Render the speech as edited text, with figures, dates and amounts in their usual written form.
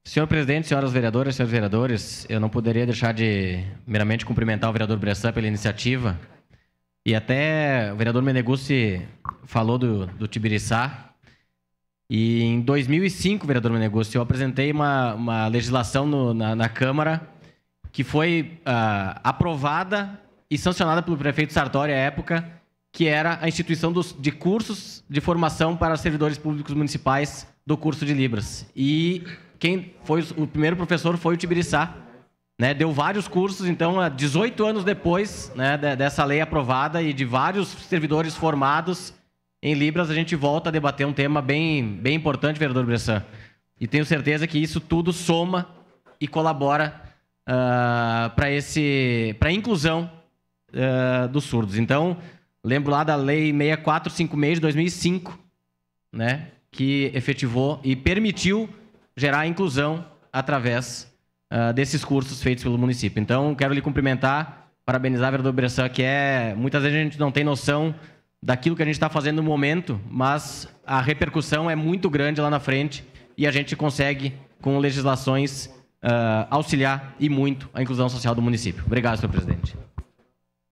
Senhor presidente, senhoras vereadoras, senhores vereadores, eu não poderia deixar de meramente cumprimentar o vereador Bressan pela iniciativa. E até o vereador Meneguzzi falou do Tibiriçá. E em 2005, vereador Meneguzzi, eu apresentei uma legislação na Câmara que foi aprovada e sancionada pelo prefeito Sartori à época, que era a instituição de cursos de formação para servidores públicos municipais do curso de Libras. E quem foi o primeiro professor foi o Tibiriçá, né? Deu vários cursos, então, 18 anos depois, né, dessa lei aprovada e de vários servidores formados em Libras, a gente volta a debater um tema bem importante, vereador Bressan. E tenho certeza que isso tudo soma e colabora para a inclusão dos surdos. Então, lembro lá da Lei 6456 de 2005, né, que efetivou e permitiu gerar a inclusão através desses cursos feitos pelo município. Então, quero lhe cumprimentar, parabenizar o vereador Bressan, que muitas vezes a gente não tem noção daquilo que a gente está fazendo no momento, mas a repercussão é muito grande lá na frente e a gente consegue, com legislações, auxiliar e muito a inclusão social do município. Obrigado, senhor presidente.